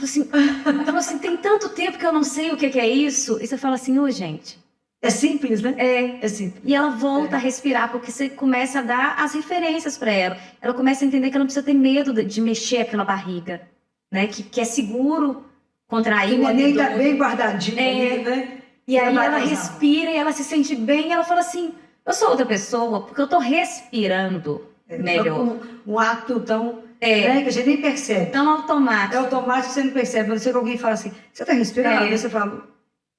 falou assim, tem tanto tempo que eu não sei o que é isso. E você fala assim, ô gente. É simples, né? É simples. E ela volta a respirar, porque você começa a dar as referências para ela. Ela começa a entender que ela não precisa ter medo de mexer aquela barriga, né? Que é seguro contrair o o neném tá abdômen. bem guardadinho ali, né? E aí ela respira e ela se sente bem e ela fala assim, eu sou outra pessoa porque eu tô respirando melhor. Um ato tão... né, que a gente nem percebe. Tão automático. É automático, você não percebe. Quando você alguém fala assim, você tá respirando? Aí você fala...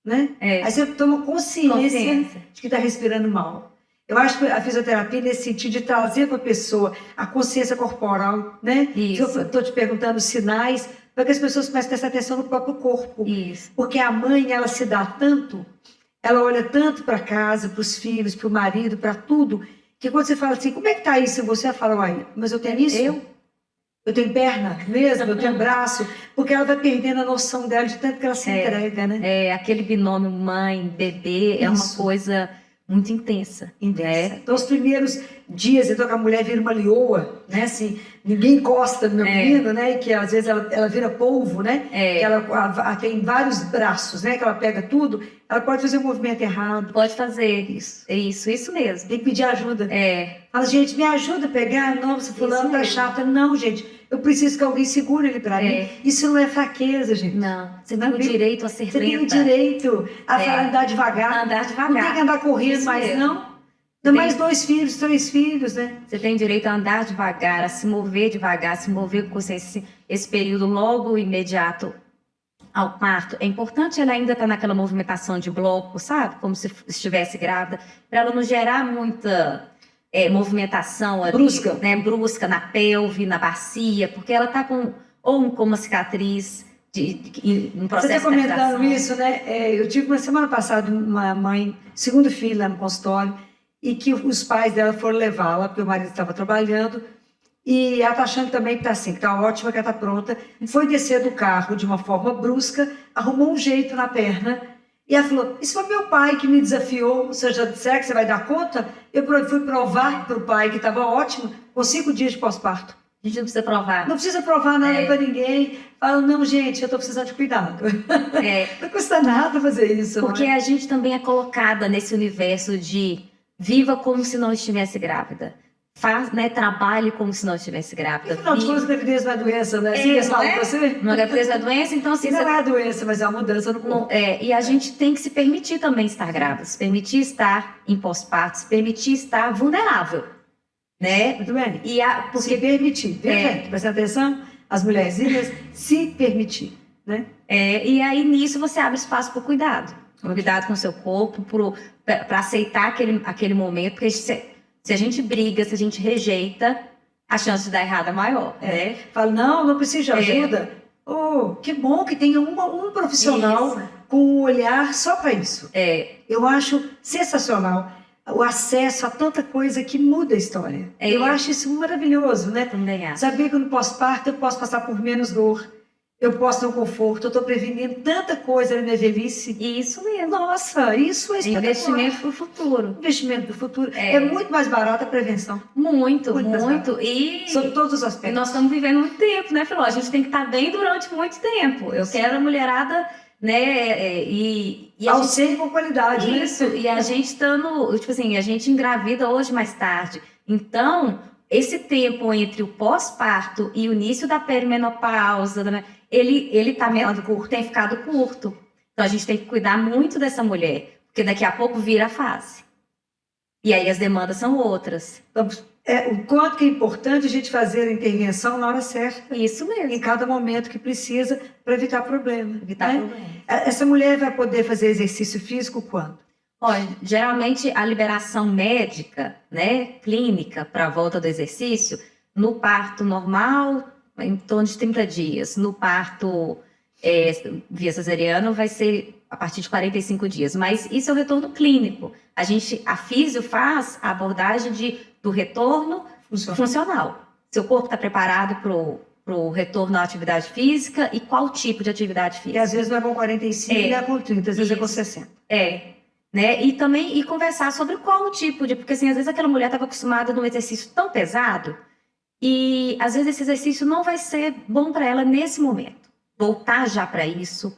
né? Aí você toma consciência de que está respirando mal. Eu acho que a fisioterapia nesse sentido de trazer para a pessoa a consciência corporal, né? Isso. Eu estou te perguntando sinais para que as pessoas comecem a prestar atenção no próprio corpo. Isso. Porque a mãe, ela se dá tanto, ela olha tanto para casa, para os filhos, para o marido, para tudo, que quando você fala assim, como é que está isso? Você vai falar, uai, mas eu tenho isso? Eu tenho perna mesmo, eu tenho braço, porque ela vai perdendo a noção dela de tanto que ela se entrega, né? Aquele binômio mãe-bebê é uma coisa muito intensa. Então, os primeiros dias, então, que a mulher vira uma leoa, né? Assim, ninguém encosta no meu menino, né? E que às vezes ela vira polvo, né? Que ela tem vários braços, né? Que ela pega tudo, ela pode fazer um movimento errado. Pode fazer isso mesmo. Tem que pedir ajuda. Fala, gente, me ajuda a pegar. Não, você fulano tá chata. Não, gente, eu preciso que alguém segure ele para mim. Isso não é fraqueza, gente. Não, você tem o direito a ser lenta. Você tem o direito a andar devagar. Andar devagar. Não tem que andar correndo mais, não. Ainda mais 2 filhos, 3 filhos, né? Você tem direito a andar devagar, a se mover devagar, a se mover com consciência. Esse período logo imediato ao parto, é importante ela ainda estar naquela movimentação de bloco, sabe? Como se estivesse grávida, para ela não gerar muita movimentação ali, brusca. Né? Brusca na pelve, na bacia, porque ela está com uma cicatriz em processo de cicatrização. Você está comentando isso, né? Eu tive uma semana passada uma mãe, segundo filho lá no consultório, e que os pais dela foram levá-la, porque o marido estava trabalhando, e ela está achando também que está assim, que está ótima, que ela está pronta. Foi descer do carro de uma forma brusca, arrumou um jeito na perna, e ela falou, isso foi meu pai que me desafiou, ou seja, será que você vai dar conta? Eu fui provar para o pai que estava ótimo, com 5 dias de pós-parto. A gente não precisa provar. Não precisa provar nada para ninguém. Fala, não, gente, eu estou precisando de cuidado. Não custa nada fazer isso. Porque a gente também é colocada nesse universo de viva como se não estivesse grávida. Trabalhe como se não estivesse grávida. Afinal de contas, gravidez não é doença, né? Não é gravidez é doença, então assim... Não é a doença, mas é uma mudança no corpo. E a gente tem que se permitir também estar grávida, se permitir estar em pós-parto, se permitir estar vulnerável. Né? Muito bem. Porque se permitir. Presta atenção, as mulherzinhas se permitir. Né? E aí nisso você abre espaço para o cuidado. Cuidado com o seu corpo, para aceitar aquele momento, porque se a gente briga, se a gente rejeita, a chance de dar errado é maior. Né? Fala, não preciso de ajuda. Oh, que bom que tenha um profissional com um olhar só para isso. Eu acho sensacional o acesso a tanta coisa que muda a história. Eu acho isso maravilhoso, né? Também saber que no pós-parto eu posso passar por menos dor, eu posso ter um conforto, eu estou prevenindo tanta coisa na minha velhice. Isso mesmo. Nossa, isso é investimento para o futuro. Investimento para o futuro. É muito mais barato a prevenção. Muito. E sobre todos os aspectos. E nós estamos vivendo muito tempo, né, Filó? A gente tem que estar bem durante muito tempo. Eu quero a mulherada, né, ao ser com qualidade, isso, né? E a gente estando, tipo assim, a gente engravida hoje mais tarde. Então, esse tempo entre o pós-parto e o início da perimenopausa, né, ele tem ficado curto. Então, a gente tem que cuidar muito dessa mulher, porque daqui a pouco vira a fase. E aí as demandas são outras. Então, o quanto que é importante a gente fazer a intervenção na hora certa. Isso mesmo. Em cada momento que precisa, para evitar problema. Essa mulher vai poder fazer exercício físico quando? Olha, geralmente a liberação médica, né, clínica, para a volta do exercício, no parto normal, em torno de 30 dias. No parto via cesariana, vai ser a partir de 45 dias, mas isso é o retorno clínico. A físio faz a abordagem do retorno funcional. Seu corpo está preparado para o retorno à atividade física e qual tipo de atividade física? E às vezes não é com 45, nem é com 30, às vezes é com 60. Né? E também conversar sobre qual tipo de... Porque, assim, às vezes aquela mulher estava acostumada num exercício tão pesado e, às vezes, esse exercício não vai ser bom para ela nesse momento. Voltar já para isso.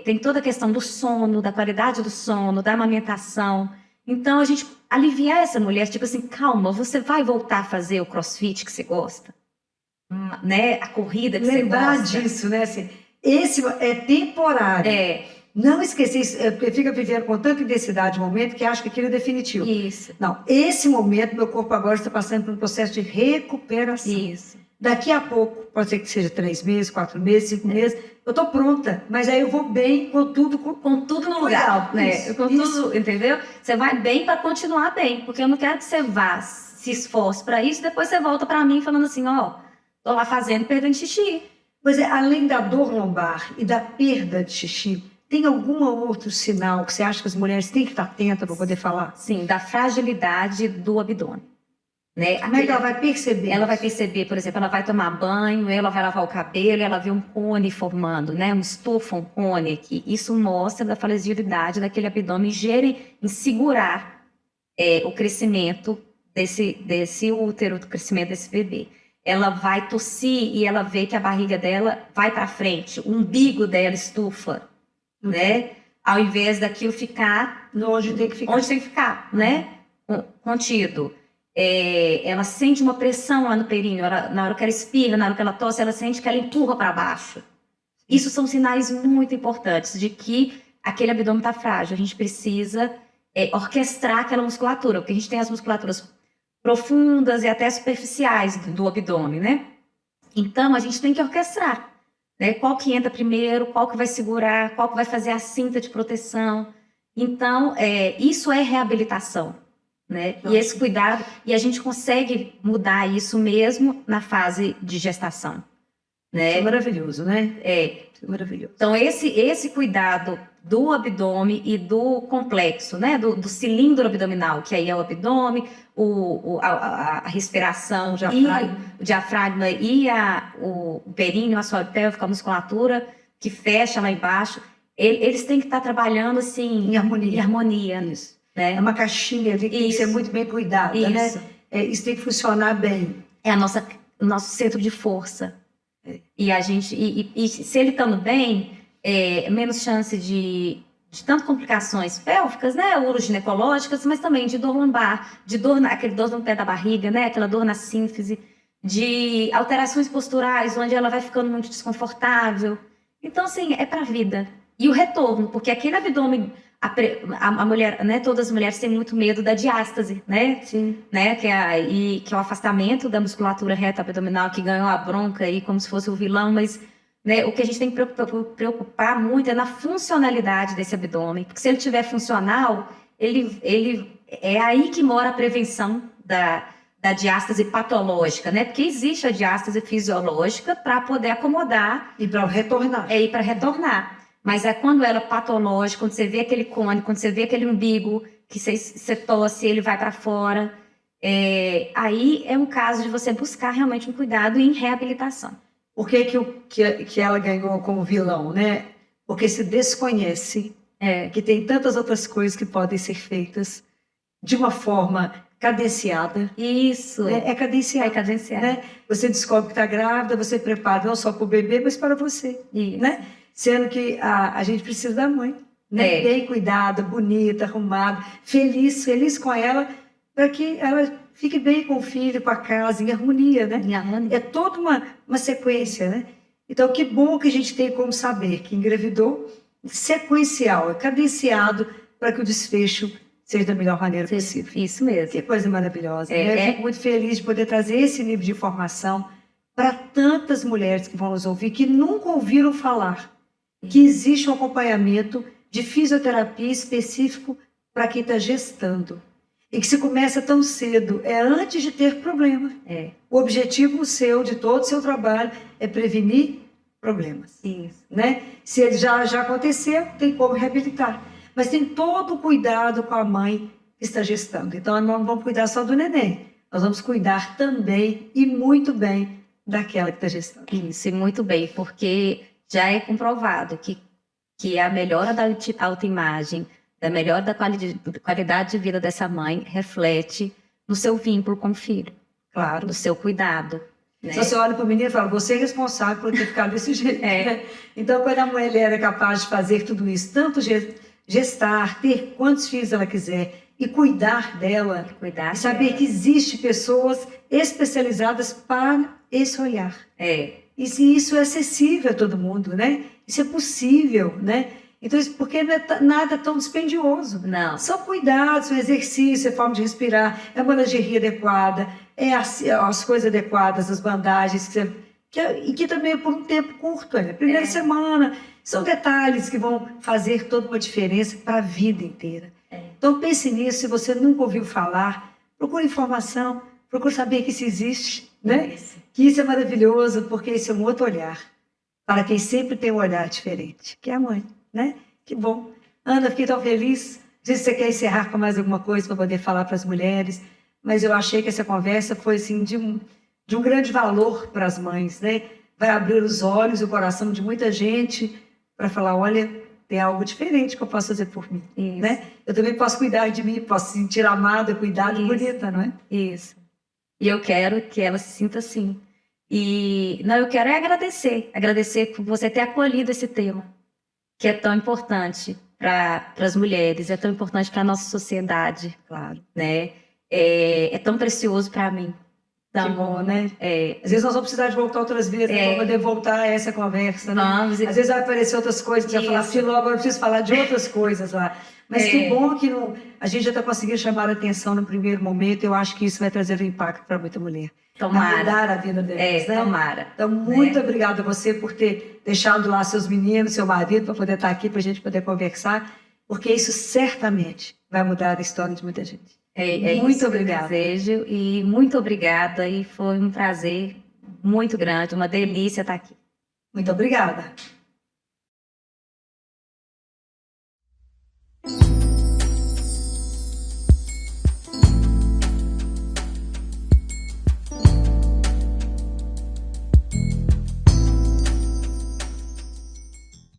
Tem toda a questão do sono, da qualidade do sono, da amamentação. Então, a gente aliviar essa mulher, tipo assim, calma, você vai voltar a fazer o crossfit que você gosta? Né? A corrida que você gosta. Lembrar disso, né? Assim, esse é temporário. Não esquecer isso, porque fica vivendo com tanta intensidade o momento que acha que aquilo é definitivo. Isso. Não, esse momento, meu corpo agora está passando por um processo de recuperação. Isso. Daqui a pouco, pode ser que seja 3 meses, 4 meses, 5 meses, eu estou pronta, mas aí eu vou bem com tudo no lugar. Né? Tudo, entendeu? Você vai bem para continuar bem, porque eu não quero que você vá, se esforce para isso, depois você volta para mim falando assim, tô lá fazendo, perdendo xixi. Pois é, além da dor lombar e da perda de xixi, tem algum outro sinal que você acha que as mulheres têm que estar atentas para poder falar? Sim, da fragilidade do abdômen. Né? Como é que ela vai perceber? Ela vai perceber, por exemplo, ela vai tomar banho, ela vai lavar o cabelo, ela vê um cone formando, né? Um estufo, um cone aqui. Isso mostra a fragilidade daquele abdômen em segurar o crescimento desse útero, o crescimento desse bebê. Ela vai tossir e ela vê que a barriga dela vai para frente, o umbigo dela estufa, né? Ao invés daquilo ficar onde tem que ficar, né? Contido. Ela sente uma pressão lá no períneo, na hora que ela espirra, na hora que ela tosse, ela sente que ela empurra para baixo. Isso são sinais muito importantes de que aquele abdômen está frágil. A gente precisa orquestrar aquela musculatura, porque a gente tem as musculaturas profundas e até superficiais do abdômen, né? Então, a gente tem que orquestrar, né? Qual que entra primeiro, qual que vai segurar, qual que vai fazer a cinta de proteção. Então, isso é reabilitação, né? E esse cuidado, e a gente consegue mudar isso mesmo na fase de gestação, né? Isso é maravilhoso, né? Isso é maravilhoso. Então, esse cuidado do abdômen e do complexo, né? Do cilindro abdominal, que aí é o abdômen, a respiração, o diafragma e o períneo, a sola pélvica, a musculatura que fecha lá embaixo, eles têm que estar trabalhando assim, em harmonia. Isso. Né? É uma caixinha ali que tem que ser muito bem cuidada, né? Isso tem que funcionar bem. É o nosso centro de força. E a gente, e se ele estando bem, menos chance de tanto complicações pélvicas, né, uroginecológicas, mas também de dor lombar, aquele dor no pé da barriga, né, aquela dor na sínfise, de alterações posturais, onde ela vai ficando muito desconfortável. Então, assim, é para a vida. E o retorno, porque aquele abdômen, a mulher, né, todas as mulheres têm muito medo da diástase, né? Sim. Né, que é o afastamento da musculatura reta abdominal, que ganhou a bronca aí como se fosse o vilão, mas né, o que a gente tem que preocupar muito é na funcionalidade desse abdômen, porque se ele estiver funcional, é aí que mora a prevenção da diástase patológica, né? Porque existe a diástase fisiológica para poder acomodar e para retornar. E para retornar. Mas quando ela é patológica, quando você vê aquele cone, quando você vê aquele umbigo, que você tosse, ele vai para fora, aí é um caso de você buscar realmente um cuidado em reabilitação. Por que ela ganhou como vilão, né? Porque se desconhece que tem tantas outras coisas que podem ser feitas de uma forma cadenciada. Isso. É cadenciado. É cadenciado. Né? Você descobre que está grávida, você prepara não só para o bebê, mas para você. Isso. Né? Sendo que a gente precisa da mãe, né? Bem cuidada, bonita, arrumada, feliz com ela, para que ela fique bem com o filho, com a casa, em harmonia, né? Em harmonia. É toda uma sequência, né? Então, que bom que a gente tem como saber que engravidou sequencial, cadenciado, para que o desfecho seja da melhor maneira possível. Isso mesmo. Que coisa maravilhosa. Eu fico muito feliz de poder trazer esse nível de informação para tantas mulheres que vão nos ouvir, que nunca ouviram falar que existe um acompanhamento de fisioterapia específico para quem está gestando. E que se começa tão cedo, antes de ter problema. O objetivo seu, de todo o seu trabalho, é prevenir problemas, Isso. né? Se ele já aconteceu, tem como reabilitar. Mas tem todo o cuidado com a mãe que está gestando. Então, nós não vamos cuidar só do neném. Nós vamos cuidar também e muito bem daquela que está gestando. Isso, e muito bem, porque já é comprovado que a melhora da autoimagem, da melhora da qualidade de vida dessa mãe reflete no seu vínculo com o filho, Claro. no seu cuidado. Né? Se você olha para o menino e fala, você é responsável por ter ficado desse jeito. Né? Então, quando a mulher era capaz de fazer tudo isso, tanto gestar, ter quantos filhos ela quiser e cuidar dela, e saber que existe pessoas especializadas para esse olhar. E se isso é acessível a todo mundo, né? Isso é possível, né? Então, porque não é nada tão dispendioso. Não. São cuidados, o exercício, a forma de respirar, é uma lingerie adequada, é as coisas adequadas, as bandagens, e que também é por um tempo curto, né? Primeira semana. São detalhes que vão fazer toda uma diferença para a vida inteira. Então, pense nisso. Se você nunca ouviu falar, procure informação, procure saber que isso existe, né? Que isso é maravilhoso, porque esse é um outro olhar para quem sempre tem um olhar diferente, que é a mãe, né? Que bom. Ana, fiquei tão feliz. Não sei se você quer encerrar com mais alguma coisa para poder falar para as mulheres, mas eu achei que essa conversa foi assim, de um grande valor para as mães, né? Vai abrir os olhos e o coração de muita gente para falar, olha, tem algo diferente que eu posso fazer por mim, né? Eu também posso cuidar de mim, posso se sentir amada, cuidada e bonita, não é? Isso. E eu quero que ela se sinta assim. E não, eu quero agradecer por você ter acolhido esse tema, que é tão importante para as mulheres, é tão importante para a nossa sociedade, Claro. né? É tão precioso para mim. Que bom, né? Às vezes nós vamos precisar de voltar outras vezes, para poder voltar a essa conversa, né? Vamos. Às vezes vai aparecer outras coisas, você vai falar assim, logo eu preciso falar de outras coisas lá. Mas que bom que a gente já está conseguindo chamar a atenção no primeiro momento. Eu acho que isso vai trazer um impacto para muita mulher. Tomara. Mudar a vida delas, né? Tomara. Então, muito obrigada a você por ter deixado lá seus meninos, seu marido, para poder estar aqui, para a gente poder conversar, porque isso certamente vai mudar a história de muita gente. Muito obrigada. Desejo, e muito obrigada, e foi um prazer muito grande, uma delícia estar aqui. Muito obrigada.